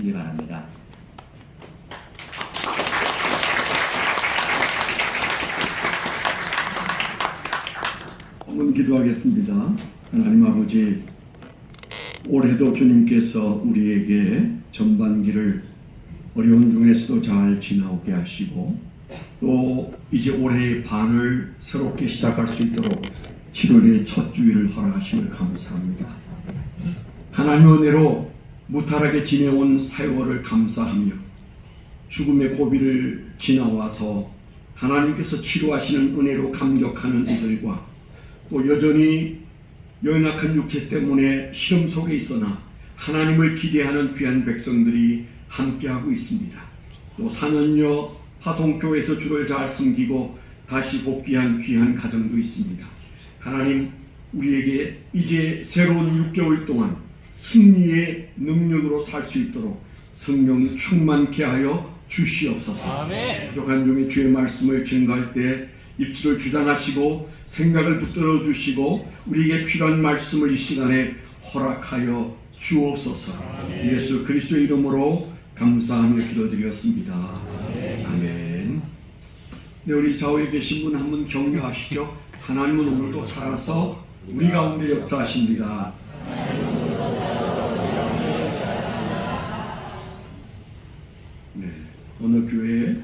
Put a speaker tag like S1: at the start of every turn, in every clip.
S1: 주시기 바랍니다.
S2: 한번 기도하겠습니다. 하나님 아버지, 올해도 주님께서 우리에게 전반기를 어려운 중에서도 잘 지나오게 하시고 또 이제 올해의 반을 새롭게 시작할 수 있도록 7월의 첫 주일을 허락하심을 감사합니다. 하나님의 은혜로 무탈하게 지내온 세월을 감사하며 죽음의 고비를 지나와서 하나님께서 치료하시는 은혜로 감격하는 이들과 또 여전히 연약한 육체 때문에 시험 속에 있으나 하나님을 기대하는 귀한 백성들이 함께하고 있습니다. 또 4년여 화성교회에서 주를 잘 섬기고 다시 복귀한 귀한 가정도 있습니다. 하나님, 우리에게 이제 새로운 6개월 동안 승리의 능력으로 살 수 있도록 성령 충만케 하여 주시옵소서.
S3: 아멘.
S2: 부족한 중에 주의 말씀을 증거할 때 입술을 주장하시고 생각을 붙들어 주시고 우리에게 필요한 말씀을 이 시간에 허락하여 주옵소서. 예수 그리스도의 이름으로 감사하며 기도드렸습니다. 아멘. 네, 우리 좌우에 계신 분 한 분 격려하시죠. 하나님은 오늘도 살아서 우리 가운데 역사하십니다. 네, 어느 교회에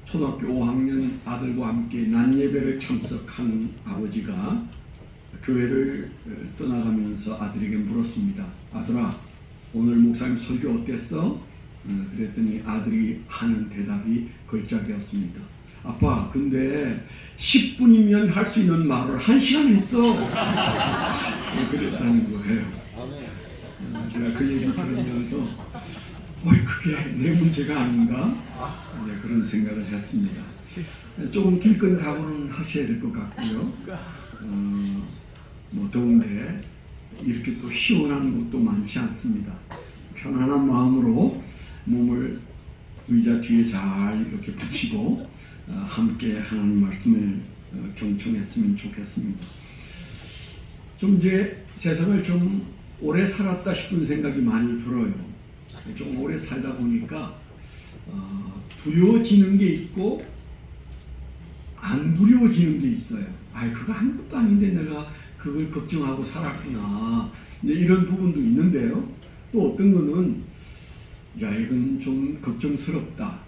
S2: 초등학교 5학년 아들과 함께 낮 예배를 참석한 아버지가 교회를 떠나가면서 아들에게 물었습니다. 아들아, 오늘 목사님 설교 어땠어? 그랬더니 아들이 하는 대답이 걸작이었습니다. 아빠, 근데 10분이면 할 수 있는 말을 1시간 했어. 그랬다는 거예요. 제가 그 얘기를 들으면서 그게 내 문제가 아닌가? 그런 생각을 했습니다. 조금 길건 각오는 하셔야 될 것 같고요. 더운데 이렇게 또 시원한 곳도 많지 않습니다. 편안한 마음으로 몸을 의자 뒤에 잘 이렇게 붙이고 함께 하나님 말씀을 경청했으면 좋겠습니다. 좀 이제 세상을 좀 오래 살았다 싶은 생각이 많이 들어요. 좀 오래 살다 보니까 두려워지는 게 있고 안 두려워지는 게 있어요. 그거 아무것도 아닌데 내가 그걸 걱정하고 살았구나. 이제 이런 부분도 있는데요. 또 어떤 거는 이건 좀 걱정스럽다,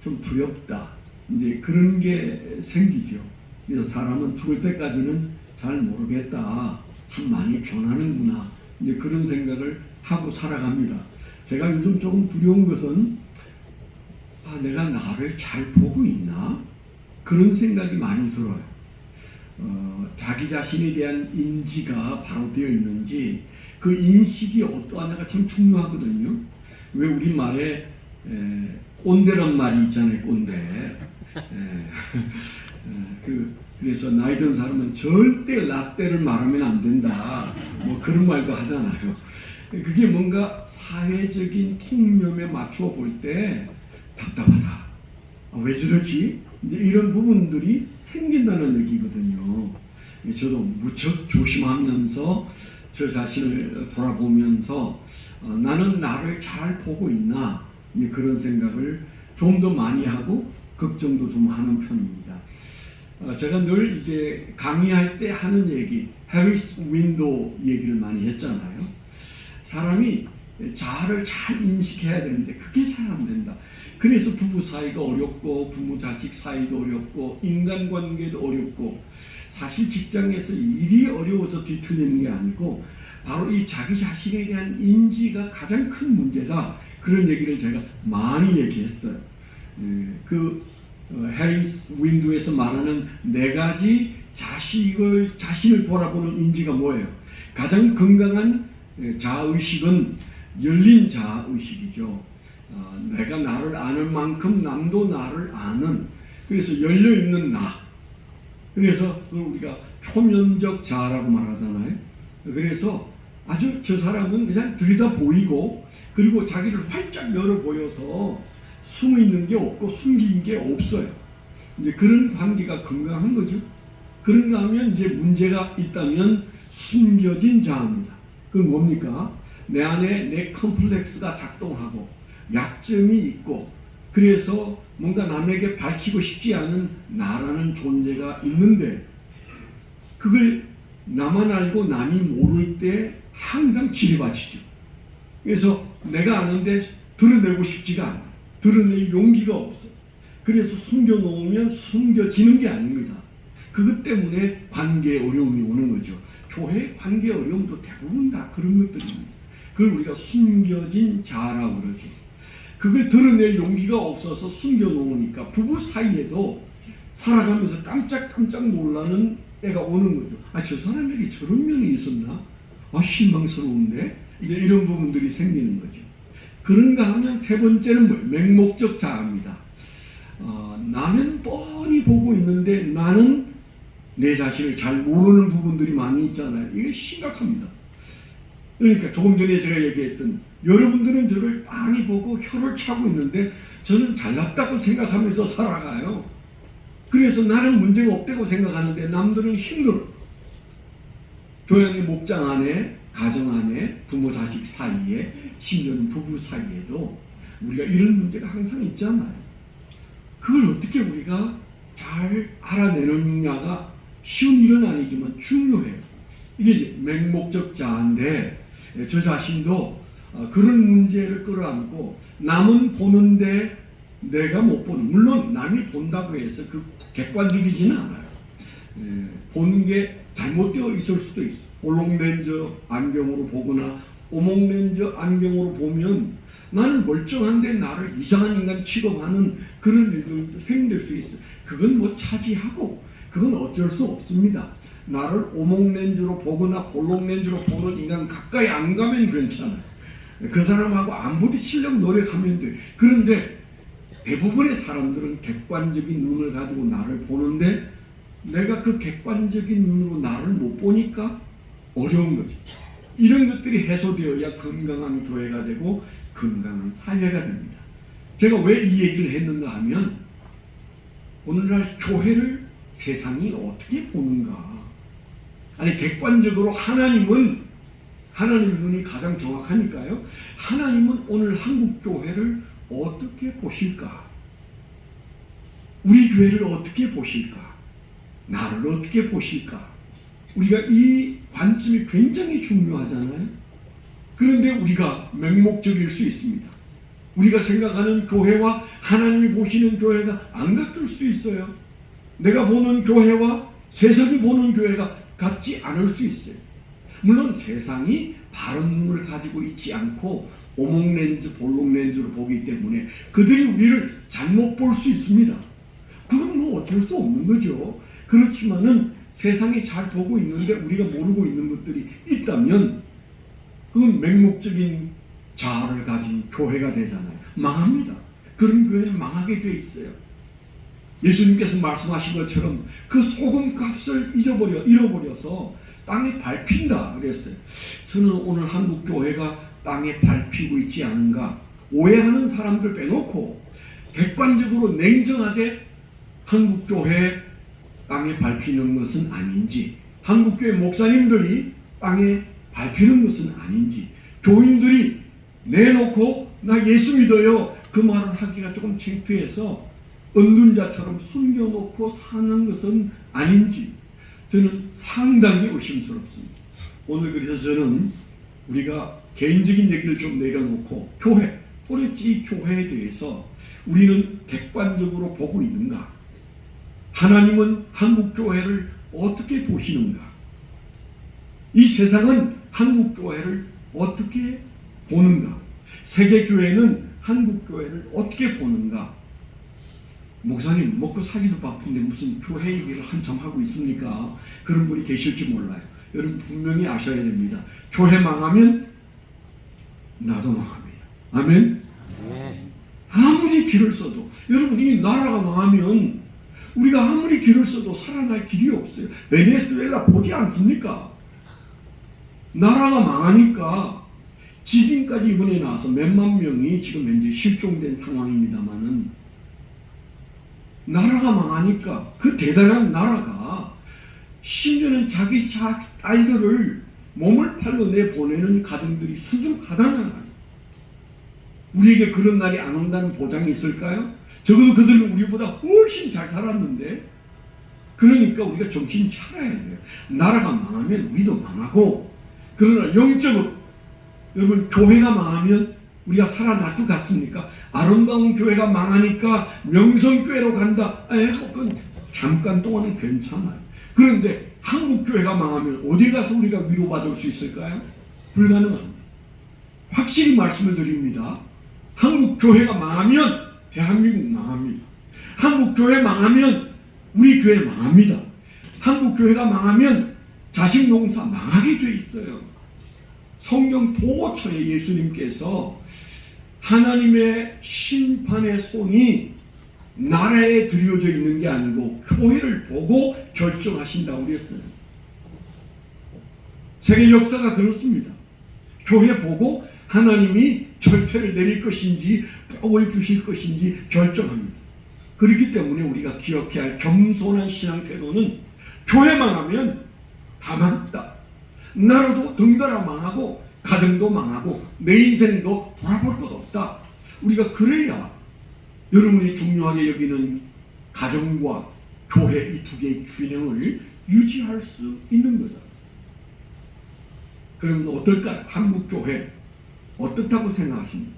S2: 좀 두렵다. 이제 그런 게 생기죠. 그래서 사람은 죽을 때까지는 잘 모르겠다. 참 많이 변하는구나. 이제 그런 생각을 하고 살아갑니다. 제가 요즘 조금 두려운 것은 내가 나를 잘 보고 있나? 그런 생각이 많이 들어요. 자기 자신에 대한 인지가 바로 되어 있는지 그 인식이 어떠하냐가 참 중요하거든요. 왜 우리 말에 꼰대란 말이 있잖아요. 꼰대. 그래서 나이 든 사람은 절대 라떼를 말하면 안 된다. 뭐 그런 말도 하잖아요. 그게 뭔가 사회적인 통념에 맞추어 볼 때 답답하다. 왜 저러지? 이제 이런 부분들이 생긴다는 얘기거든요. 저도 무척 조심하면서 저 자신을 돌아보면서 나는 나를 잘 보고 있나? 그런 생각을 좀 더 많이 하고 걱정도 좀 하는 편입니다. 제가 늘 이제 강의할 때 하는 얘기, 해리스 윈도우 얘기를 많이 했잖아요. 사람이 자아를 잘 인식해야 되는데 그게 잘 안 된다. 그래서 부부 사이가 어렵고 부모 자식 사이도 어렵고 인간관계도 어렵고 사실 직장에서 일이 어려워서 뒤틀리는 게 아니고 바로 이 자기 자신에 대한 인지가 가장 큰 문제다. 그런 얘기를 제가 많이 얘기했어요. 해리스 윈도우에서 말하는 4가지 자신을 돌아보는 인지가 뭐예요? 가장 건강한 자아의식은 열린 자아의식이죠. 내가 나를 아는 만큼 남도 나를 아는, 그래서 열려있는 나. 그래서 우리가 표면적 자아라고 말하잖아요. 그래서 아주 저 사람은 그냥 들여다 보이고 그리고 자기를 활짝 열어 보여서 숨어 있는 게 없고 숨긴 게 없어요. 이제 그런 관계가 건강한 거죠. 그런가 하면 이제 문제가 있다면 숨겨진 자아입니다. 그건 뭡니까? 내 안에 내 컴플렉스가 작동하고 약점이 있고 그래서 뭔가 남에게 밝히고 싶지 않은 나라는 존재가 있는데 그걸 나만 알고 남이 모를 때 항상 지뢰받치죠. 그래서 내가 아는데 드러내고 싶지가 않아. 드러낼 용기가 없어. 그래서 숨겨놓으면 숨겨지는 게 아닙니다. 그것 때문에 관계에 어려움이 오는 거죠. 교회 관계 어려움도 대부분 다 그런 것들입니다. 그걸 우리가 숨겨진 자아라고 그러죠. 그걸 드러낼 용기가 없어서 숨겨놓으니까 부부 사이에도 살아가면서 깜짝깜짝 놀라는 때가 오는 거죠. 아, 저 사람에게 저런 면이 있었나? 아, 실망스러운데? 이제 이런 부분들이 생기는 거죠. 그런가 하면 세 번째는 뭐예요? 맹목적 자아입니다. 나는 뻔히 보고 있는데 나는 내 자신을 잘 모르는 부분들이 많이 있잖아요. 이게 심각합니다. 그러니까 조금 전에 제가 얘기했던 여러분들은 저를 빤히 보고 혀를 차고 있는데 저는 잘났다고 생각하면서 살아가요. 그래서 나는 문제가 없다고 생각하는데 남들은 힘들어. 교회 안에 목장 안에 가정 안에 부모 자식 사이에 심지어는 부부 사이에도 우리가 이런 문제가 항상 있잖아요. 그걸 어떻게 우리가 잘 알아내느냐가 쉬운 일은 아니지만 중요해요. 이게 이제 맹목적 자아인데 저 자신도 그런 문제를 끌어안고 남은 보는데 내가 못 보는, 물론 남이 본다고 해서 그 객관적이지는 않아요. 보는 게 잘못되어 있을 수도 있어. 볼록렌즈 안경으로 보거나 오목렌즈 안경으로 보면 나는 멀쩡한데 나를 이상한 인간 취급하는 그런 일들도 생길 수 있어. 그건 뭐 차지하고 그건 어쩔 수 없습니다. 나를 오목렌즈로 보거나 볼록렌즈로 보는 인간 가까이 안 가면 괜찮아요. 그 사람하고 안 부딪히려고 노력하면 돼. 그런데 대부분의 사람들은 객관적인 눈을 가지고 나를 보는데 내가 그 객관적인 눈으로 나를 못 보니까 어려운 거지. 이런 것들이 해소되어야 건강한 교회가 되고 건강한 사회가 됩니다. 제가 왜 이 얘기를 했는가 하면 오늘날 교회를 세상이 어떻게 보는가. 아니 객관적으로 하나님은 하나님 눈이 가장 정확하니까요. 하나님은 오늘 한국 교회를 어떻게 보실까? 우리 교회를 어떻게 보실까? 나를 어떻게 보실까? 우리가 이 관점이 굉장히 중요하잖아요. 그런데 우리가 맹목적일 수 있습니다. 우리가 생각하는 교회와 하나님이 보시는 교회가 안 같을 수 있어요. 내가 보는 교회와 세상이 보는 교회가 같지 않을 수 있어요. 물론 세상이 바른 눈을 가지고 있지 않고 오목렌즈, 볼록렌즈로 보기 때문에 그들이 우리를 잘못 볼 수 있습니다. 그건 뭐 어쩔 수 없는 거죠. 그렇지만은 세상이 잘 보고 있는데 우리가 모르고 있는 것들이 있다면 그건 맹목적인 자아를 가진 교회가 되잖아요. 망합니다. 그런 교회는 망하게 돼 있어요. 예수님께서 말씀하신 것처럼 그 소금값을 잃어버려서 땅에 밟힌다 그랬어요. 저는 오늘 한국 교회가 땅에 밟히고 있지 않은가 오해하는 사람들 빼놓고 객관적으로 냉정하게 한국 교회 땅에 밟히는 것은 아닌지, 한국 교회 목사님들이 땅에 밟히는 것은 아닌지, 교인들이 내놓고 나 예수 믿어요 그 말을 하기가 조금 창피해서 얻는 자처럼 숨겨놓고 사는 것은 아닌지 저는 상당히 의심스럽습니다. 오늘 그래서 저는 우리가 개인적인 얘기를 좀 내려놓고 교회, 도대체 이 교회에 대해서 우리는 객관적으로 보고 있는가? 하나님은 한국 교회를 어떻게 보시는가? 이 세상은 한국 교회를 어떻게 보는가? 세계 교회는 한국 교회를 어떻게 보는가? 목사님 먹고 살기도 바쁜데 무슨 교회 얘기를 한참 하고 있습니까? 그런 분이 계실지 몰라요. 여러분 분명히 아셔야 됩니다. 교회 망하면 나도 망합니다. 아멘? 아무리 길을 써도 여러분 이 나라가 망하면 우리가 아무리 길을 써도 살아날 길이 없어요. 베네수엘라 보지 않습니까? 나라가 망하니까 지금까지 이번에 나와서 몇만 명이 지금 현재 실종된 상황입니다만은 나라가 망하니까 그 대단한 나라가 심지어는 자기 딸들을 몸을 팔로 내보내는 가정들이 수두룩하다는 거예요. 우리에게 그런 날이 안 온다는 보장이 있을까요? 적어도 그들은 우리보다 훨씬 잘 살았는데. 그러니까 우리가 정신 차려야 돼요. 나라가 망하면 우리도 망하고, 그러나 영적으로 여러분, 교회가 망하면 우리가 살아날 것 같습니까? 아름다운 교회가 망하니까 명성교회로 간다. 그건 잠깐 동안은 괜찮아요. 그런데 한국 교회가 망하면 어디 가서 우리가 위로받을 수 있을까요? 불가능합니다. 확실히 말씀을 드립니다. 한국 교회가 망하면 대한민국 망합니다. 한국 교회 망하면 우리 교회 망합니다. 한국 교회가 망하면 자식 농사 망하게 돼 있어요. 성경 도처에 예수님께서 하나님의 심판의 손이 나라에 들여져 있는 게 아니고 교회를 보고 결정하신다고 그랬어요. 세계 역사가 그렇습니다. 교회 보고 하나님이 절퇴를 내릴 것인지 복을 주실 것인지 결정합니다. 그렇기 때문에 우리가 기억해야 할 겸손한 신앙 태도는 교회만 하면 다 망했다. 나라도 덩달아 망하고 가정도 망하고 내 인생도 돌아볼 것 없다. 우리가 그래야 여러분이 중요하게 여기는 가정과 교회 이 두 개의 균형을 유지할 수 있는 거다. 그러면 어떨까요? 한국 교회 어떻다고 생각하십니까?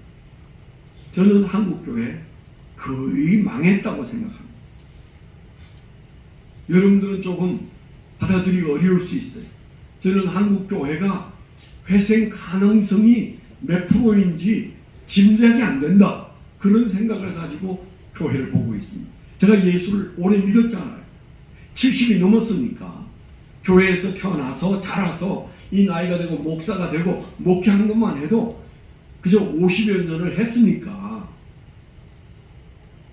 S2: 저는 한국 교회 거의 망했다고 생각합니다. 여러분들은 조금 받아들이기 어려울 수 있어요. 저는 한국 교회가 회생 가능성이 몇 프로인지 짐작이 안 된다. 그런 생각을 가지고 교회를 보고 있습니다. 제가 예수를 오래 믿었잖아요. 70이 넘었으니까 교회에서 태어나서 자라서 이 나이가 되고 목사가 되고 목회한 것만 해도 그저 50여 년을 했으니까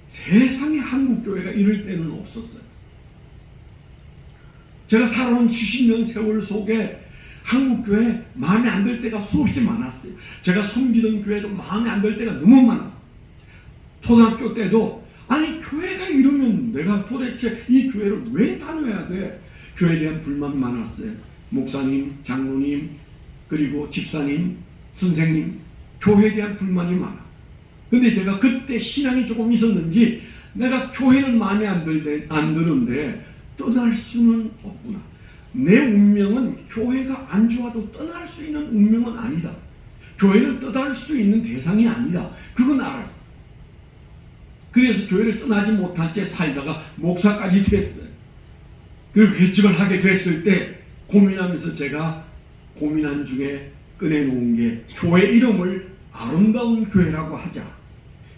S2: 세상에 한국 교회가 이럴 때는 없었어요. 제가 살아온 70년 세월 속에 한국 교회 마음에 안 들 때가 수없이 많았어요. 제가 섬기던 교회도 마음에 안 들 때가 너무 많았어요. 초등학교 때도 아니 교회가 이러면 내가 도대체 이 교회를 왜 다녀야 돼? 교회에 대한 불만 많았어요. 목사님, 장로님, 그리고 집사님, 선생님, 교회에 대한 불만이 많았어요. 근데 제가 그때 신앙이 조금 있었는지 내가 교회는 마음에 안 드는데 떠날 수는 없구나. 내 운명은 교회가 안 좋아도 떠날 수 있는 운명은 아니다. 교회는 떠날 수 있는 대상이 아니다. 그건 알았어. 그래서 교회를 떠나지 못한 채 살다가 목사까지 됐어요. 그리고 개척을 하게 됐을 때 고민하면서 제가 고민한 중에 꺼내놓은 게 교회 이름을 아름다운 교회라고 하자.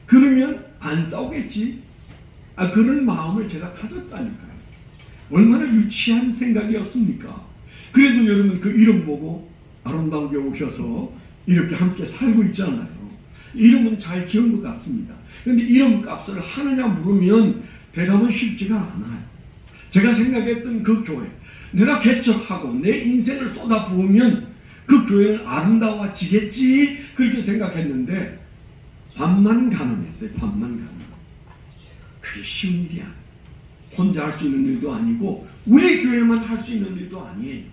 S2: 그러면 안 싸우겠지? 그런 마음을 제가 가졌다니까요. 얼마나 유치한 생각이었습니까? 그래도 여러분 그 이름 보고 아름다운 교회 오셔서 이렇게 함께 살고 있잖아요. 이름은 잘 지은 것 같습니다. 그런데 이름 값을 하느냐 물으면 대답은 쉽지가 않아요. 제가 생각했던 그 교회, 내가 개척하고 내 인생을 쏟아부으면 그 교회는 아름다워지겠지 그렇게 생각했는데 반만 가능했어요. 반만 가능. 그게 쉬운 일이 아니에요. 혼자 할 수 있는 일도 아니고 우리 교회만 할 수 있는 일도 아니에요.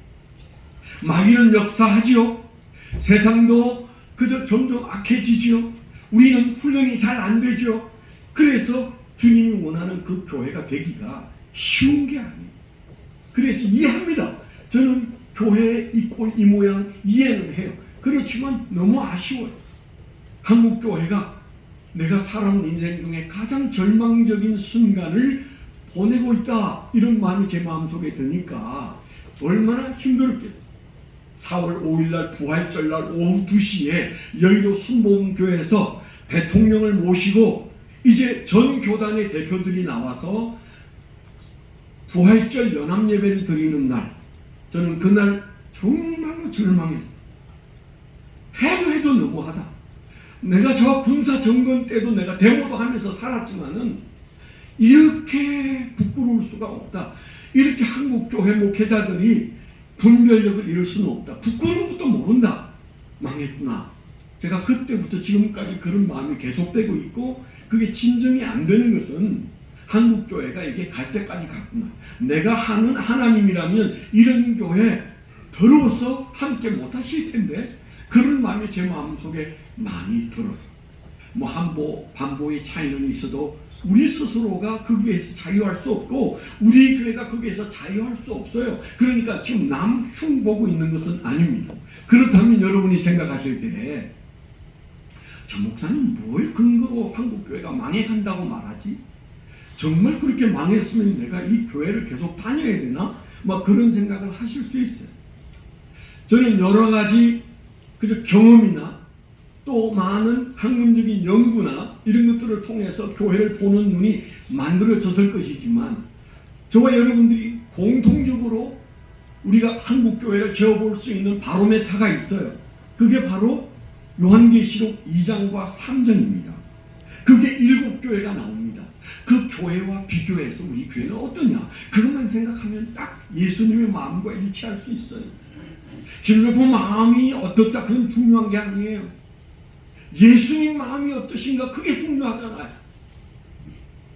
S2: 마귀는 역사하지요. 세상도 그저 점점 악해지지요. 우리는 훈련이 잘 안 되죠. 그래서 주님이 원하는 그 교회가 되기가 쉬운 게 아니에요. 그래서 이해합니다. 저는 교회의 이 꼴, 이 모양 이해는 해요. 그렇지만 너무 아쉬워요. 한국 교회가 내가 살아온 인생 중에 가장 절망적인 순간을 보내고 있다. 이런 마음이 제 마음속에 드니까 얼마나 힘들었겠어요. 4월 5일날 부활절날 오후 2시에 여의도 순복음교회에서 대통령을 모시고 이제 전 교단의 대표들이 나와서 부활절 연합예배를 드리는 날, 저는 그날 정말로 절망했어요. 해도 너무하다. 내가 저 군사 정권 때도 내가 데모도 하면서 살았지만은 이렇게 부끄러울 수가 없다. 이렇게 한국교회 목회자들이 분별력을 잃을 수는 없다. 부끄러운 것도 모른다. 망했구나. 제가 그때부터 지금까지 그런 마음이 계속되고 있고 그게 진정이 안 되는 것은 한국교회가 이게 갈 때까지 갔구나. 내가 하는 하나님이라면 이런 교회 더러워서 함께 못하실 텐데 그런 마음이 제 마음속에 많이 들어요. 뭐 한보 반보의 차이는 있어도 우리 스스로가 거기에서 자유할 수 없고 우리 교회가 거기에서 자유할 수 없어요. 그러니까 지금 남 흉보고 있는 것은 아닙니다. 그렇다면 여러분이 생각하실 때 저 목사님 뭘 근거로 한국교회가 망해간다고 말하지? 정말 그렇게 망했으면 내가 이 교회를 계속 다녀야 되나? 막 그런 생각을 하실 수 있어요. 저는 여러 가지 그저 경험이나 또 많은 학문적인 연구나 이런 것들을 통해서 교회를 보는 눈이 만들어졌을 것이지만 저와 여러분들이 공통적으로 우리가 한국교회를 지어볼 수 있는 바로메타가 있어요. 그게 바로 요한계시록 2장과 3장입니다. 그게 7교회가 나옵니다. 그 교회와 비교해서 우리 교회는 어떠냐? 그것만 생각하면 딱 예수님의 마음과 일치할 수 있어요. 실로 그 마음이 어떻다 그건 중요한 게 아니에요. 예수님 마음이 어떠신가 그게 중요하잖아요.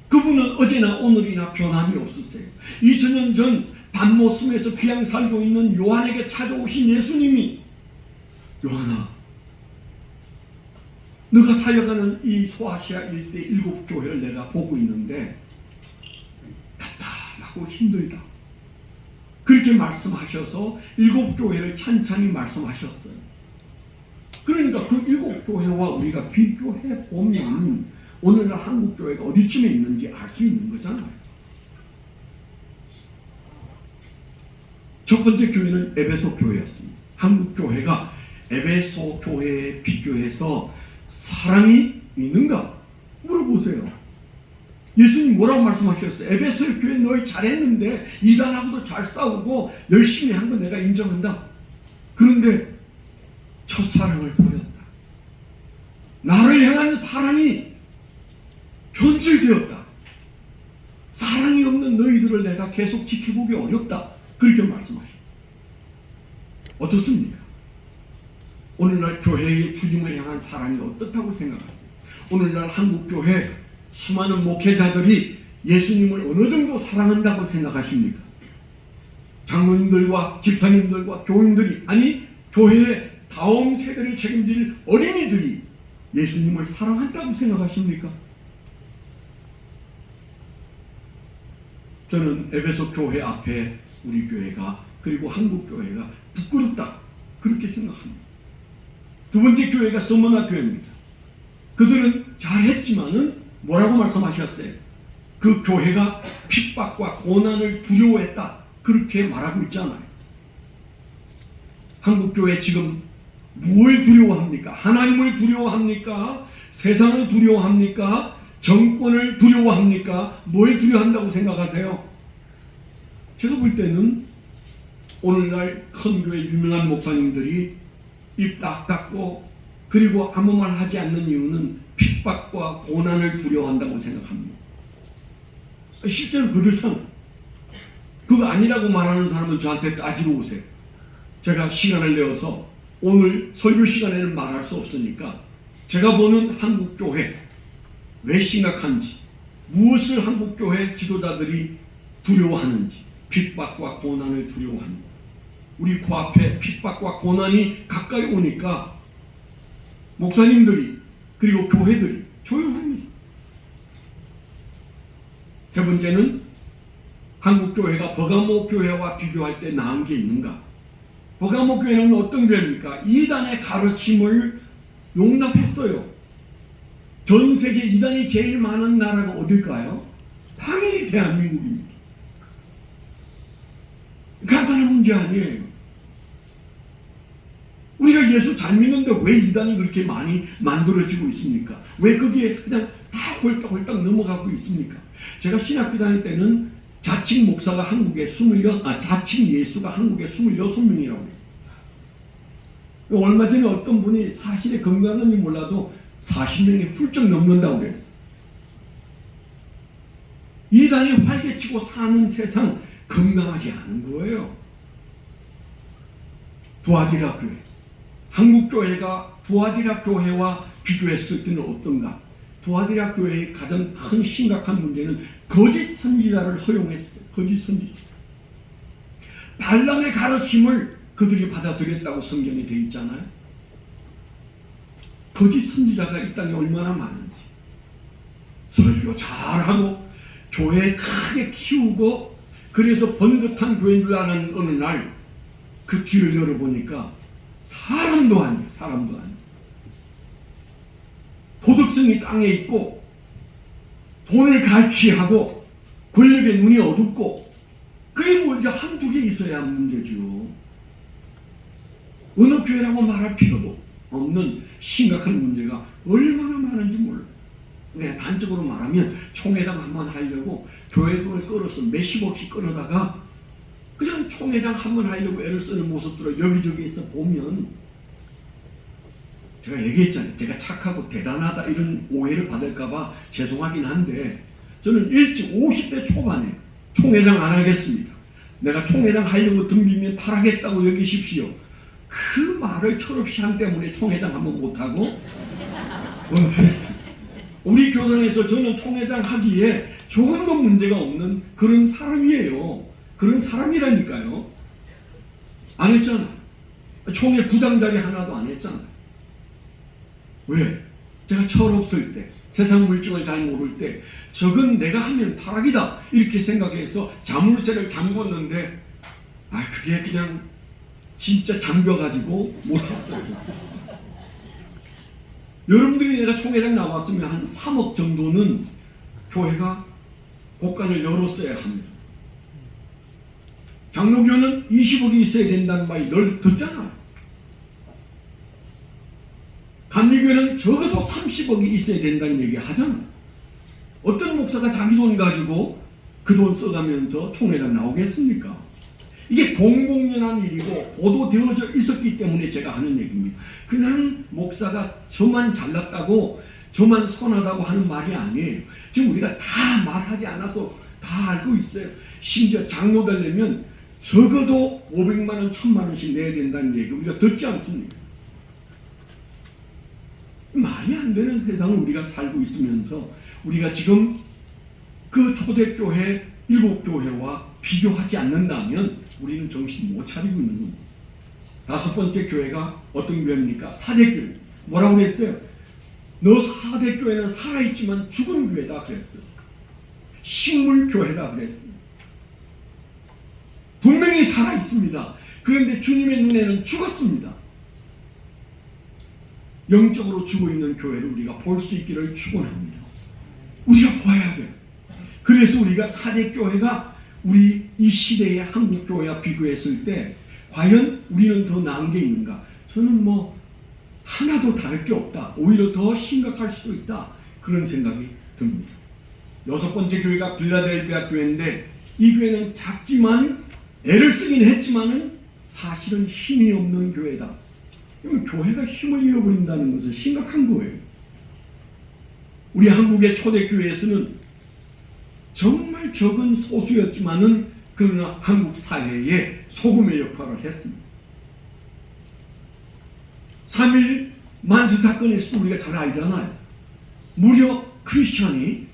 S2: 그분은 어제나 오늘이나 변함이 없으세요. 2000년 전 반모섬에서 귀양 살고 있는 요한에게 찾아오신 예수님이 요한아 너가 살려가는 이 소아시아 일대 7교회를 내가 보고 있는데 답답하고 힘들다. 그렇게 말씀하셔서 7교회를 찬찬히 말씀하셨어요. 그러니까 그 7교회와 우리가 비교해 보면 오늘날 한국교회가 어디쯤에 있는지 알 수 있는 거잖아요. 첫 번째 교회는 에베소 교회였습니다. 한국교회가 에베소 교회에 비교해서 사랑이 있는가? 물어보세요. 예수님 뭐라고 말씀하셨어요? 에베소 교회 너희 잘했는데 이단하고도 잘 싸우고 열심히 한 거 내가 인정한다. 그런데 첫사랑을 버렸다. 나를 향한 사랑이 변질되었다. 사랑이 없는 너희들을 내가 계속 지켜보기 어렵다. 그렇게 말씀하셨어요. 어떻습니까? 오늘날 교회의 주님을 향한 사랑이 어떻다고 생각하세요? 오늘날 한국교회 수많은 목회자들이 예수님을 어느 정도 사랑한다고 생각하십니까? 장로님들과 집사님들과 교인들이 아니 교회의 다음 세대를 책임질 어린이들이 예수님을 사랑한다고 생각하십니까? 저는 에베소 교회 앞에 우리 교회가 그리고 한국교회가 부끄럽다 그렇게 생각합니다. 두 번째 교회가 서머나 교회입니다. 그들은 잘했지만은 뭐라고 말씀하셨어요? 그 교회가 핍박과 고난을 두려워했다 그렇게 말하고 있잖아요. 한국교회 지금 무엇을 두려워합니까? 하나님을 두려워합니까? 세상을 두려워합니까? 정권을 두려워합니까? 뭘 두려워한다고 생각하세요? 제가 볼 때는 오늘날 큰 교회 유명한 목사님들이 입 딱 닫고 그리고 아무 말 하지 않는 이유는 핍박과 고난을 두려워한다고 생각합니다. 실제로 그렇잖아요. 그거 아니라고 말하는 사람은 저한테 따지러 오세요. 제가 시간을 내어서 오늘 설교 시간에는 말할 수 없으니까 제가 보는 한국교회 왜 심각한지 무엇을 한국교회 지도자들이 두려워하는지 핍박과 고난을 두려워합니다. 우리 코앞에 핍박과 고난이 가까이 오니까 목사님들이 그리고 교회들이 조용합니다. 세 번째는 한국교회가 버가모 교회와 비교할 때 나은 게 있는가? 버가모 교회는 어떤 교회입니까? 이단의 가르침을 용납했어요. 전 세계 이단이 제일 많은 나라가 어딜까요? 당연히 대한민국입니다. 간단한 문제 아니에요. 우리가 예수 잘 믿는데 왜 이단이 그렇게 많이 만들어지고 있습니까? 왜 거기에 그냥 다 홀딱홀딱 넘어가고 있습니까? 제가 신학교 다닐 때는 자칭 목사가 한국에 자칭 예수가 한국에 26명이라고 해요. 얼마 전에 어떤 분이 사실에 건강한지 몰라도 40명이 훌쩍 넘는다고 그랬어요. 이단이 활개치고 사는 세상 건강하지 않은 거예요. 두아디라 교회. 한국교회가 두아디라 교회와 비교했을 때는 어떤가? 두아디라 교회의 가장 큰 심각한 문제는 거짓 선지자를 허용했어요. 거짓 선지자. 발람의 가르침을 그들이 받아들였다고 성경에 되어 있잖아요. 거짓 선지자가 이 땅에 얼마나 많은지, 설교 잘하고 교회 크게 키우고 그래서 번듯한 교회인 줄 아는 어느 날 그 뒤를 열어보니까 사람도 아니에요. 사람도 아니에요. 도덕성이 땅에 있고 돈을 갈취하고 권력의 눈이 어둡고, 그게 뭐 이제 한두 개 있어야 문제죠. 어느 교회라고 말할 필요도 없는 심각한 문제가 얼마나 많은지 몰라요. 그냥 단적으로 말하면 총회장 한번 하려고 교회 돈을 끌어서 몇십억씩 끌어다가 그냥 총회장 한번 하려고 애를 쓰는 모습들을 여기저기에서 보면, 제가 얘기했잖아요. 제가 착하고 대단하다 이런 오해를 받을까봐 죄송하긴 한데, 저는 일찍 50대 초반에 총회장 안 하겠습니다. 내가 총회장 하려고 덤비면 탈하겠다고 여기십시오. 그 말을 철없이 한 때문에 총회장 한번 못하고 은퇴했습니다. 우리 교단에서 저는 총회장 하기에 조금 더 문제가 없는 그런 사람이에요. 그런 사람이라니까요. 안 했잖아. 총회 부장 자리 하나도 안 했잖아. 왜? 제가 철없을 때, 세상 물정을 잘 모를 때, 저건 내가 하면 타락이다 이렇게 생각해서 자물쇠를 잠궜는데, 그게 그냥 진짜 잠겨가지고 못했어요. 여러분들이 내가 총회장 나왔으면 한 3억 정도는 교회가 곳간을 열었어야 합니다. 장로교는 20억이 있어야 된다는 말이 늘 듣잖아요. 감리교는 적어도 30억이 있어야 된다는 얘기 하잖아요. 어떤 목사가 자기 돈 가지고 그 돈 써가면서 총회장 나오겠습니까? 이게 공공연한 일이고 보도되어져 있었기 때문에 제가 하는 얘기입니다. 그냥 목사가 저만 잘났다고, 저만 선하다고 하는 말이 아니에요. 지금 우리가 다 말하지 않아서 다 알고 있어요. 심지어 장로 되려면 적어도 500만 원, 1000만 원씩 내야 된다는 얘기 우리가 듣지 않습니까? 말이 안 되는 세상을 우리가 살고 있으면서 우리가 지금 그 초대교회 7교회와 비교하지 않는다면 우리는 정신 못 차리고 있는 겁니다. 5번째 교회가 어떤 교회입니까? 사대교회. 뭐라고 그랬어요? 너 사대교회는 살아있지만 죽은 교회다 그랬어요. 식물교회다 그랬어요. 분명히 살아있습니다. 그런데 주님의 눈에는 죽었습니다. 영적으로 죽어있는 교회를 우리가 볼 수 있기를 축원합니다. 우리가 봐야 돼요. 그래서 우리가 사대교회가 우리 이 시대의 한국교회와 비교했을 때 과연 우리는 더 나은 게 있는가? 저는 하나도 다를 게 없다. 오히려 더 심각할 수도 있다. 그런 생각이 듭니다. 6번째 교회가 빌라델비아 교회인데, 이 교회는 작지만 애를 쓰긴 했지만은 사실은 힘이 없는 교회다. 그러면 교회가 힘을 잃어버린다는 것은 심각한 거예요. 우리 한국의 초대교회에서는 정말 적은 소수였지만은 그러나 한국 사회에 소금의 역할을 했습니다. 3.1 만세 사건에서도 우리가 잘 알잖아요. 무려 크리스찬이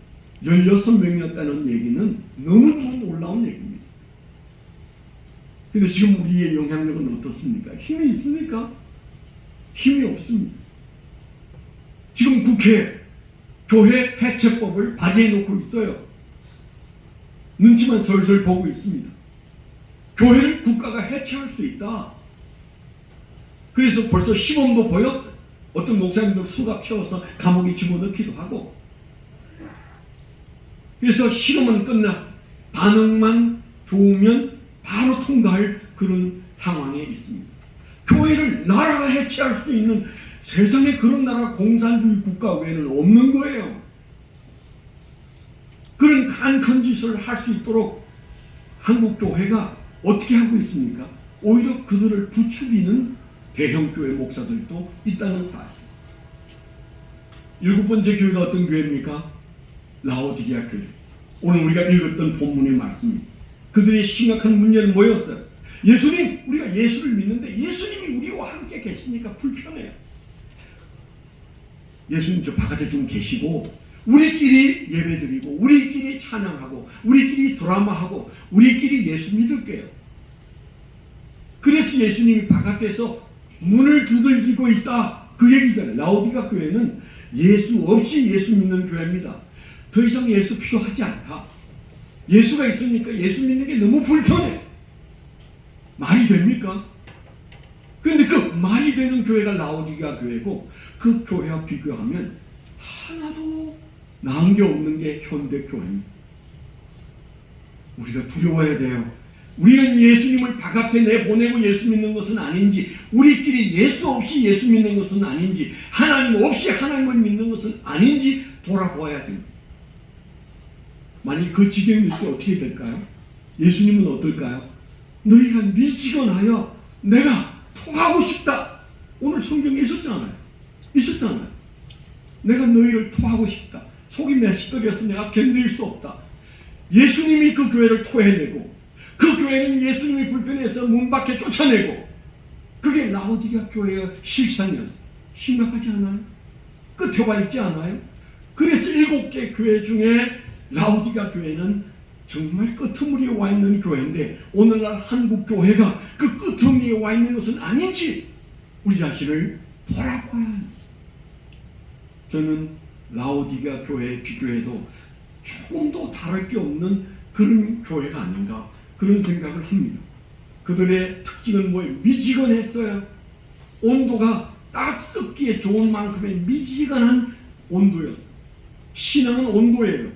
S2: 16명이었다는 얘기는 너무너무 놀라운 얘기입니다. 근데 지금 우리의 영향력은 어떻습니까? 힘이 있습니까? 힘이 없습니다. 지금 국회 교회 해체법을 발의해 놓고 있어요. 눈치만 설설 보고 있습니다. 교회를 국가가 해체할 수 있다. 그래서 벌써 시범도 보였어요. 어떤 목사님들 수갑 채워서 감옥에 집어넣기도 하고. 그래서 실험은 끝났어요. 반응만 좋으면 바로 통과할 그런 상황에 있습니다. 교회를 나라가 해체할 수 있는 세상에 그런 나라 공산주의 국가 외에는 없는 거예요. 그런 간큰 짓을 할 수 있도록 한국 교회가 어떻게 하고 있습니까? 오히려 그들을 부추기는 대형교회 목사들도 있다는 사실. 7번째 교회가 어떤 교회입니까? 라오디게아 교회. 오늘 우리가 읽었던 본문의 말씀입니다. 그들의 심각한 문제는 뭐였어요? 예수님, 우리가 예수를 믿는데 예수님이 우리와 함께 계시니까 불편해요. 예수님 저 바깥에 좀 계시고 우리끼리 예배드리고 우리끼리 찬양하고 우리끼리 드라마하고 우리끼리 예수 믿을게요. 그래서 예수님이 바깥에서 문을 두들기고 있다. 그 그 얘기잖아요. 라오디가 교회는 예수 없이 예수 믿는 교회입니다. 더 이상 예수 필요하지 않다. 예수가 있으니까 예수 믿는 게 너무 불편해. 말이 됩니까? 그런데 그 말이 되는 교회가 라오디가 교회고, 그 교회와 비교하면 하나도 나은 게 없는 게 현대 교회입니다. 우리가 두려워야 돼요. 우리는 예수님을 바깥에 내보내고 예수 믿는 것은 아닌지, 우리끼리 예수 없이 예수 믿는 것은 아닌지, 하나님 없이 하나님을 믿는 것은 아닌지 돌아보아야 됩니다. 만약 그 지경일 때 어떻게 될까요? 예수님은 어떨까요? 너희가 미치거나여 내가 토하고 싶다. 오늘 성경에 있었잖아요. 내가 너희를 토하고 싶다. 속이 내 시끄러워서 내가 견딜 수 없다. 예수님이 그 교회를 토해내고, 그 교회는 예수님이 불편해서 문 밖에 쫓아내고, 그게 라오디가 교회의 실상이었어요. 심각하지 않아요? 끝에 와 있지 않아요? 그래서 7개 교회 중에 라오디가 교회는 정말 끄트머리에 와 있는 교회인데, 오늘날 한국 교회가 그 끄트머리에 와 있는 것은 아닌지 우리 자신을 돌아봐야 합니다. 저는 라오디가 교회에 비교해도 조금도 다를 게 없는 그런 교회가 아닌가, 그런 생각을 합니다. 그들의 특징은 뭐예요? 미지근했어요. 온도가 딱 썩기에 좋은 만큼의 미지근한 온도였어요. 신앙은 온도예요.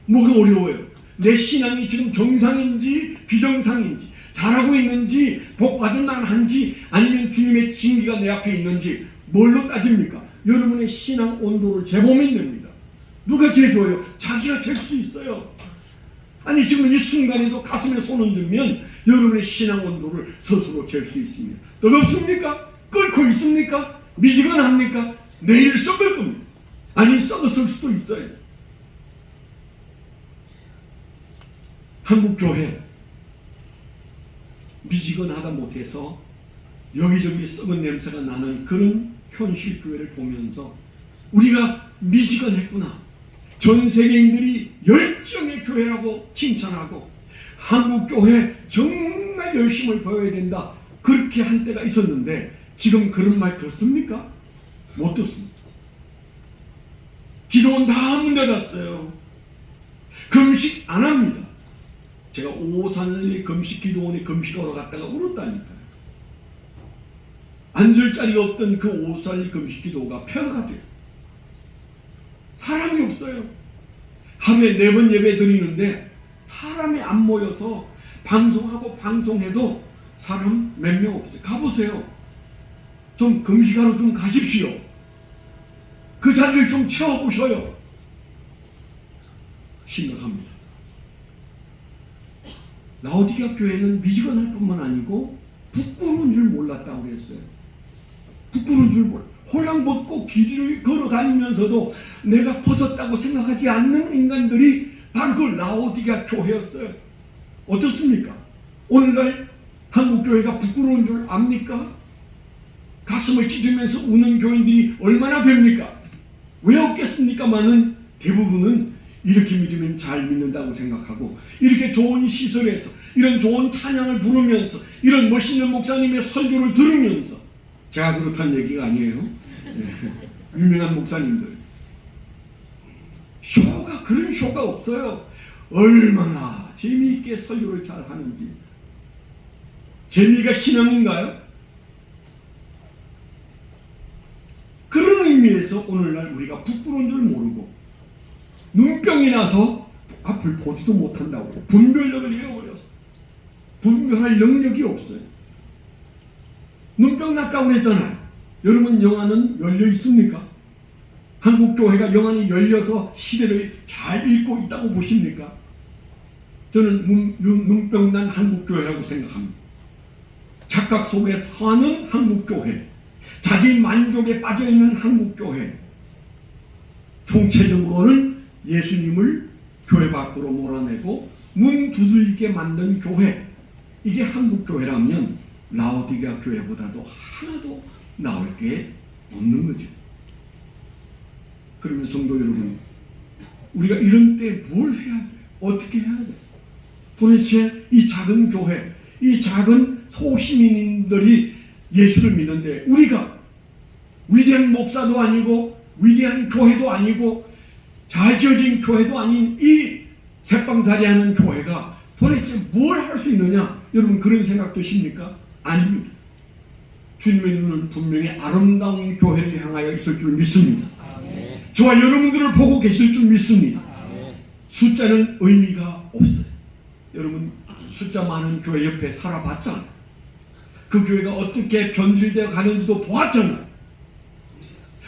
S2: 뭐가 어려워요? 내 신앙이 지금 정상인지 비정상인지, 잘하고 있는지 복받은 만한지, 아니면 주님의 징계가 내 앞에 있는지 뭘로 따집니까? 여러분의 신앙 온도를 재보면 됩니다. 누가 재줘요? 자기가 잴 수 있어요. 아니 지금 이 순간에도 가슴에 손을 들면 여러분의 신앙 온도를 스스로 잴 수 있습니다. 뜨겁습니까? 끓고 있습니까? 미지근합니까? 내일 썩을 겁니다. 아니 썩었을 수도 있어요. 한국 교회 미지근하다 못해서 여기저기 썩은 냄새가 나는 그런 현실 교회를 보면서 우리가 미지근했구나. 전 세계인들이 열정의 교회라고 칭찬하고 한국 교회 정말 열심을 보여야 된다, 그렇게 한 때가 있었는데 지금 그런 말 듣습니까? 못 듣습니다. 기도원 다 문 닫았어요. 금식 안 합니다. 제가 오산리 금식 기도원에 금식하러 갔다가 울었다니까요. 앉을 자리가 없던 그 오산리 금식 기도가 폐허가 됐어요. 사람이 없어요. 하루에 4번 예배 드리는데 사람이 안 모여서 방송하고 방송해도 사람 몇 명 없어요. 가보세요. 좀 금식하러 좀 가십시오. 그 자리를 좀 채워보셔요. 심각합니다. 라오디가 교회는 미지근할 뿐만 아니고 부끄러운 줄 몰랐다고 그랬어요. 부끄러운 줄 몰라. 홀랑 벗고 길을 걸어 다니면서도 내가 벗었다고 생각하지 않는 인간들이 바로 그 라오디가 교회였어요. 어떻습니까? 오늘날 한국 교회가 부끄러운 줄 압니까? 가슴을 찢으면서 우는 교인들이 얼마나 됩니까? 왜 없겠습니까만은 대부분은 이렇게 믿으면 잘 믿는다고 생각하고, 이렇게 좋은 시설에서 이런 좋은 찬양을 부르면서 이런 멋있는 목사님의 설교를 들으면서, 제가 그렇다는 얘기가 아니에요. 유명한 목사님들 쇼가, 그런 쇼가 없어요. 얼마나 재미있게 설교를 잘 하는지. 재미가 신앙인가요? 그런 의미에서 오늘날 우리가 부끄러운 줄 모르고 눈병이 나서 앞을 보지도 못한다고 해요. 분별력을 잃어버렸어. 분별할 능력이 없어요. 눈병 났다고 그랬잖아요. 여러분 영안은 열려 있습니까? 한국 교회가 영안이 열려서 시대를 잘 읽고 있다고 보십니까? 저는 눈병 난 한국 교회라고 생각합니다. 착각 속에 사는 한국 교회, 자기 만족에 빠져 있는 한국 교회, 총체적으로는 예수님을 교회 밖으로 몰아내고 문 두들기게 만든 교회, 이게 한국 교회라면 라오디가 교회보다도 하나도 나을 게 없는 거죠. 그러면 성도 여러분, 우리가 이런 때 뭘 해야 돼요? 어떻게 해야 돼요? 도대체 이 작은 교회, 이 작은 소시민들이 예수를 믿는데 우리가 위대한 목사도 아니고 위대한 교회도 아니고 잘 지어진 교회도 아닌 이 새빵살이하는 교회가 도대체 뭘 할 수 있느냐? 여러분 그런 생각 드십니까? 아닙니다. 주님의 눈은 분명히 아름다운 교회를 향하여 있을 줄 믿습니다. 저와 여러분들을 보고 계실 줄 믿습니다. 숫자는 의미가 없어요. 여러분 숫자 많은 교회 옆에 살아봤잖아요. 그 교회가 어떻게 변질되어 가는지도 보았잖아요.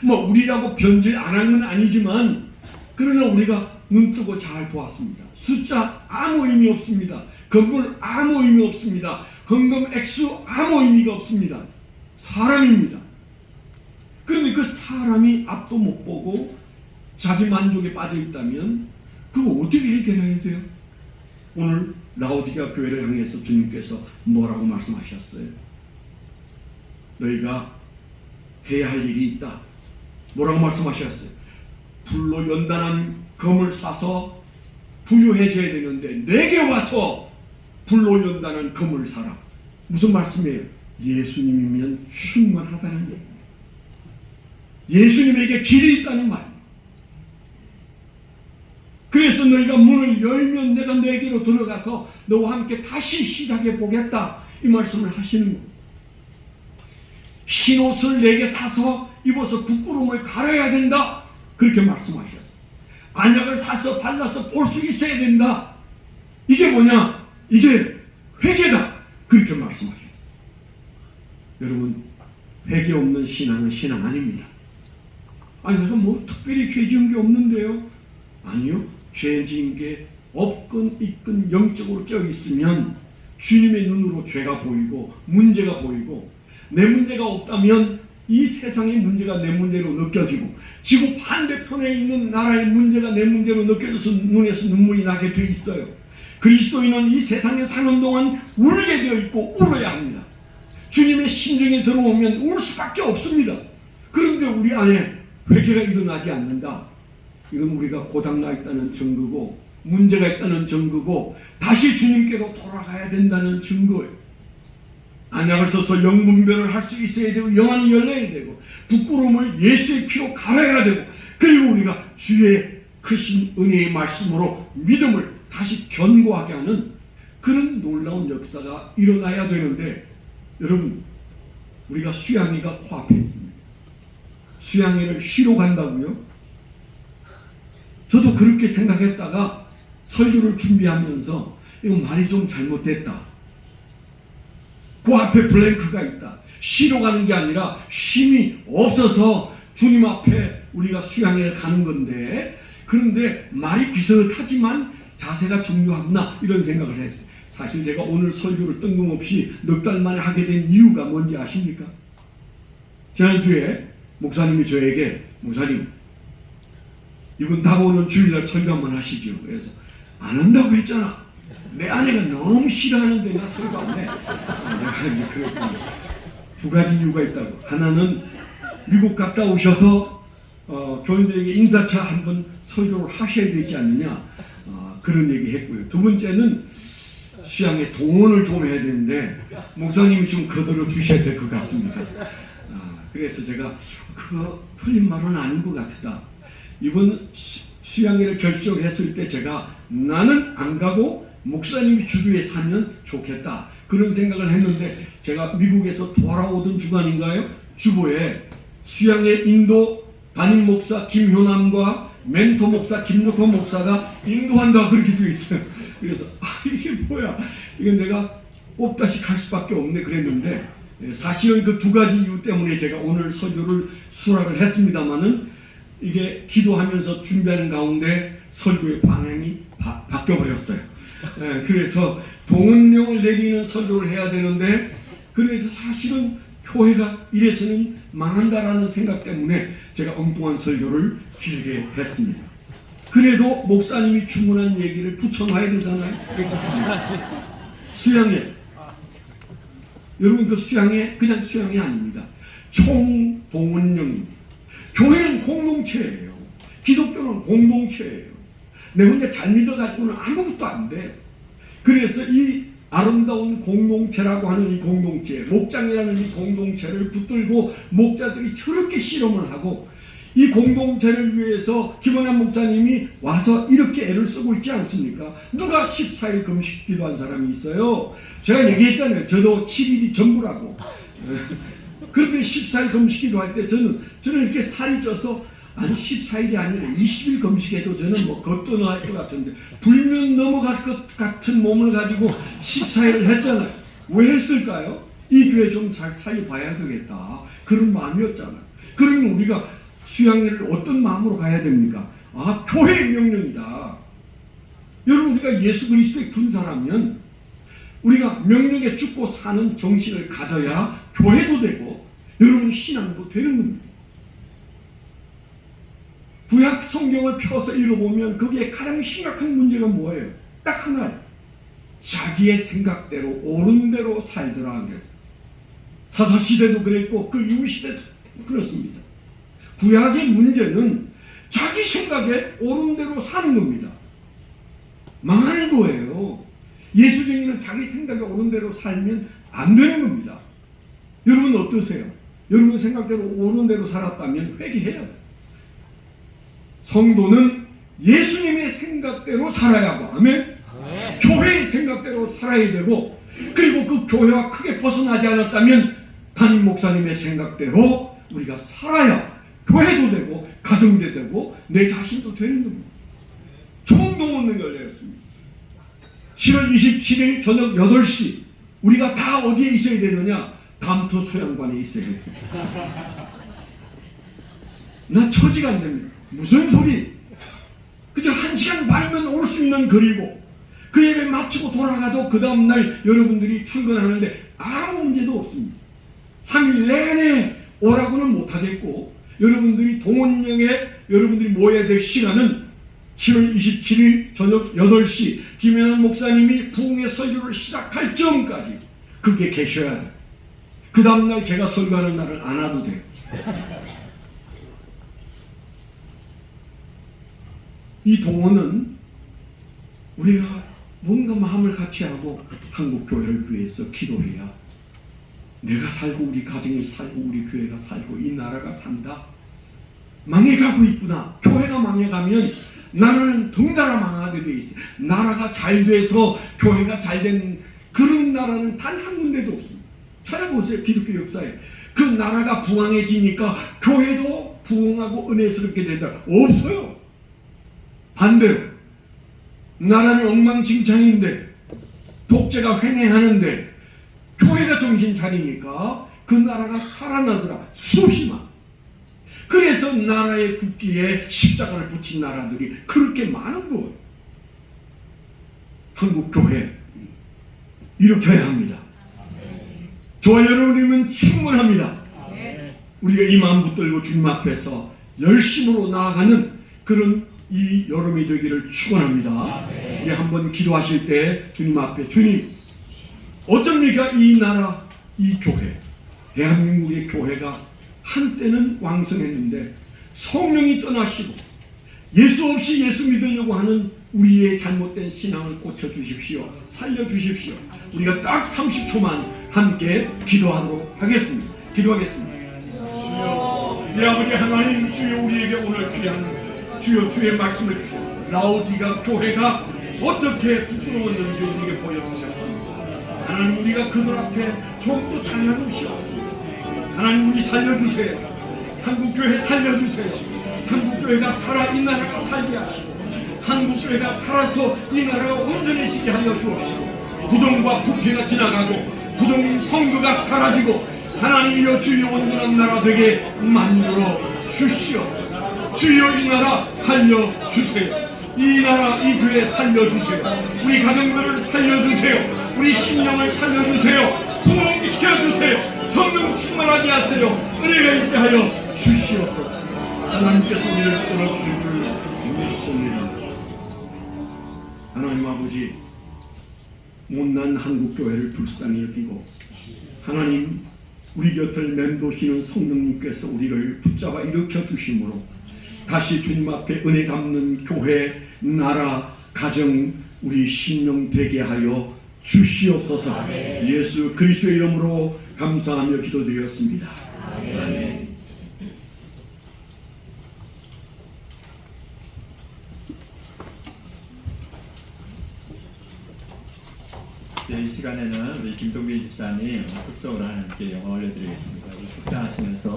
S2: 뭐 우리라고 변질 안 한 건 아니지만 그러나 우리가 눈 뜨고 잘 보았습니다. 숫자 아무 의미 없습니다. 건물 아무 의미 없습니다. 헌금 액수 아무 의미가 없습니다. 사람입니다. 그런데 그 사람이 앞도 못 보고 자기 만족에 빠져 있다면 그거 어떻게 해결해야 돼요? 오늘 라오디게아 교회를 향해서 주님께서 뭐라고 말씀하셨어요? 너희가 해야 할 일이 있다. 뭐라고 말씀하셨어요? 불로 연단한 검을 사서 부유해져야 되는데 내게 와서 불로 연단한 검을 사라. 무슨 말씀이에요? 예수님이면 충분하다는 얘기입니다. 예수님에게 길이 있다는 말이에요. 그래서 너희가 문을 열면 내가 너에게로 들어가서 너와 함께 다시 시작해 보겠다. 이 말씀을 하시는 겁니다. 흰옷을 내게 사서 입어서 부끄러움을 가려야 된다. 그렇게 말씀하셨어요. 안약을 사서 발라서 볼 수 있어야 된다. 이게 뭐냐? 이게 회개다. 그렇게 말씀하셨어요. 여러분 회개 없는 신앙은 신앙 아닙니다. 아니 내가 뭐 특별히 죄 지은 게 없는데요. 아니요. 죄 지은 게 없건 있건 영적으로 껴있으면 주님의 눈으로 죄가 보이고 문제가 보이고 내 문제가 없다면 이 세상의 문제가 내 문제로 느껴지고 지구 반대편에 있는 나라의 문제가 내 문제로 느껴져서 눈에서 눈물이 나게 돼 있어요. 그리스도인은 이 세상에 사는 동안 울게 되어 있고 울어야 합니다. 주님의 심정에 들어오면 울 수밖에 없습니다. 그런데 우리 안에 회개가 일어나지 않는다. 이건 우리가 고장나 있다는 증거고 문제가 있다는 증거고 다시 주님께로 돌아가야 된다는 증거예요. 안약을 써서 영분별을 할 수 있어야 되고 영안이 열려야 되고 부끄러움을 예수의 피로 갈아야 되고 그리고 우리가 주의 크신 은혜의 말씀으로 믿음을 다시 견고하게 하는 그런 놀라운 역사가 일어나야 되는데 여러분 우리가 수양이가 코앞에 있습니다. 수양이를 쉬러 간다고요? 저도 그렇게 생각했다가 설교를 준비하면서 이거 말이 좀 잘못됐다. 그 앞에 블랭크가 있다. 쉬러 가는 게 아니라 힘이 없어서 주님 앞에 우리가 수양회를 가는 건데 그런데 말이 비슷하지만 자세가 중요하구나 이런 생각을 했어요. 사실 제가 오늘 설교를 뜬금없이 넉 달 만에 하게 된 이유가 뭔지 아십니까? 지난주에 목사님이 저에게 목사님 이번 다가오는 주일날 설교 한번 하시죠. 그래서 안 한다고 했잖아. 내 아내가 너무 싫어하는데 나 설교 안 해. 내가 그랬군요. 두 가지 이유가 있다고. 하나는 미국 갔다 오셔서 교인들에게 인사차 한번 설교를 하셔야 되지 않느냐 그런 얘기 했고요. 두 번째는 수양에 동원을 좀 해야 되는데 목사님이 좀 거들어 주셔야 될 것 같습니다. 그래서 제가 그거 틀린 말은 아닌 것 같다. 이번 수양회를 결정했을 때 제가 나는 안 가고 목사님이 주도에 사면 좋겠다 그런 생각을 했는데 제가 미국에서 돌아오던 주간인가요? 주보에 수양회 인도 담임 목사 김효남과 멘토 목사 김덕호 목사가 인도한다 그렇게 되어 있어요. 그래서 이게 뭐야? 이건 내가 꼽다시 갈 수밖에 없네 그랬는데 사실은 그 두 가지 이유 때문에 제가 오늘 설교를 수락을 했습니다마는 이게 기도하면서 준비하는 가운데 설교의 방향이 바뀌어버렸어요. 그래서 동원령을 내리는 설교를 해야 되는데 그래서 사실은 교회가 이래서는 망한다라는 생각 때문에 제가 엉뚱한 설교를 길게 했습니다. 그래도 목사님이 주문한 얘기를 붙여놔야 되잖아요. 수양회. 여러분 그 수양회 그냥 수양회 아닙니다. 총동원령입니다. 교회는 공동체예요. 기독교는 공동체예요. 내 혼자 잘 믿어가지고는 아무것도 안 돼요. 그래서 이 아름다운 공동체라고 하는 이 공동체, 목장이라는 이 공동체를 붙들고 목자들이 저렇게 실험을 하고 이 공동체를 위해서 김원환 목사님이 와서 이렇게 애를 쓰고 있지 않습니까? 누가 14일 금식 기도한 사람이 있어요? 제가 얘기했잖아요. 저도 7일이 전부라고. 그런데 14일 금식 기도할 때 저는 이렇게 살이 쪄서 아니 14일이 아니라 20일 금식해도 저는 뭐 거뜬할 것 같은데 불면 넘어갈 것 같은 몸을 가지고 14일을 했잖아요. 왜 했을까요? 이 교회 좀 잘 살려봐야 되겠다. 그런 마음이었잖아요. 그러면 우리가 수양회를 어떤 마음으로 가야 됩니까? 아, 교회의 명령이다. 여러분, 우리가 예수 그리스도의 군사라면 우리가 명령에 죽고 사는 정신을 가져야 교회도 되고 여러분 신앙도 되는 겁니다. 구약 성경을 펴서 읽어보면 거기에 가장 심각한 문제가 뭐예요? 딱 하나예요. 자기의 생각대로 옳은 대로 살더라 그랬어요. 사사시대도 그랬고 그 이후 시대도 그렇습니다. 구약의 문제는 자기 생각에 옳은 대로 사는 겁니다. 망하는 거예요. 예수쟁이는 자기 생각에 옳은 대로 살면 안 되는 겁니다. 여러분 어떠세요? 여러분 생각대로 옳은 대로 살았다면 회개해야 돼요. 성도는 예수님의 생각대로 살아야 하고, 아멘? 교회의 생각대로 살아야 되고, 그리고 그 교회와 크게 벗어나지 않았다면 담임 목사님의 생각대로 우리가 살아야 교회도 되고 가정도 되고 내 자신도 되는 겁니다. 총동원을 열렸습니다. 7월 27일 저녁 8시 우리가 다 어디에 있어야 되느냐? 담터 수양관에 있어야 됩니다. 나 처지가 안 됩니다. 무슨 소리? 그저 1시간 반이면 올 수 있는 거리고 그 예배 마치고 돌아가도 그 다음날 여러분들이 출근하는데 아무 문제도 없습니다. 3일 내내 오라고는 못하겠고 여러분들이 동원령에 여러분들이 모여야 될 시간은 7월 27일 저녁 8시 김현환 목사님이 부흥의 설교를 시작할 점까지 그게 계셔야 돼요. 그 다음날 제가 설교하는 날은 안 와도 돼요. 이 동원은 우리가 뭔가 마음을 같이 하고 한국교회를 위해서 기도해야 내가 살고 우리 가정이 살고 우리 교회가 살고 이 나라가 산다. 망해가고 있구나. 교회가 망해가면 나라는 덩달아 망하게 돼 있어요. 나라가 잘 돼서 교회가 잘된 그런 나라는 단 한 군데도 없습니다. 찾아보세요. 기독교 역사에. 그 나라가 부강해지니까 교회도 부흥하고 은혜스럽게 되다. 없어요. 반대로 나라는 엉망진창인데 독재가 횡행하는데 교회가 정신 차리니까 그 나라가 살아나더라. 수십만. 그래서 나라의 국기에 십자가를 붙인 나라들이 그렇게 많은 거예요. 한국 교회 이렇게 해야 합니다. 저와 여러분이면 충분합니다. 우리가 이 마음 붙들고 주님 앞에서 열심으로 나아가는 그런 이 여름이 되기를 축원합니다. 우리 한번 기도하실 때 주님 앞에 주님 어쩝니까 이 나라 이 교회 대한민국의 교회가 한때는 왕성했는데 성령이 떠나시고 예수 없이 예수 믿으려고 하는 우리의 잘못된 신앙을 고쳐주십시오. 살려주십시오. 우리가 딱 30초만 함께 기도하도록 하겠습니다. 기도하겠습니다. 네 아버지 하나님 주여 우리에게 오늘 귀한 주여 주의 말씀을 주시옵소서. 라오디가 교회가 어떻게 부끄러웠는지 우리에게 보여주셨습니다. 하나님 우리가 그들 앞에 좀더 당하는 것이 없습니다. 하나님 우리 살려주세요. 한국교회 살려주세요. 한국교회가 살아 이 나라가 살게 하시고 한국교회가 살아서 이 나라가 온전해지게 하여 주옵시고 부정과 부패가 지나가고 부정 선거가 사라지고 하나님이여 주여 온전한 나라 되게 만들어 주시옵소서. 주여 이 나라 살려주세요. 이 나라 이 교회 살려주세요. 우리 가정들을 살려주세요. 우리 심령을 살려주세요. 부흥시켜주세요. 성령 충만하게 하세요. 은혜가 있게 하여 주시옵소서. 하나님께서 우리를 끌어주실 줄 믿습니다. 하나님 아버지 못난 한국교회를 불쌍히 여기고 하나님 우리 곁을 맴도시는 성령님께서 우리를 붙잡아 일으켜 주심으로 다시 주님 앞에 은혜 갚는 교회, 나라, 가정, 우리 심령 되게 하여 주시옵소서. 예수 그리스도의 이름으로 감사하며 기도드렸습니다. 아멘.
S1: 이 시간에는 우리 김동빈 집사님 특성으로 함께 영어 올려드리겠습니다. 우리 식사하시면서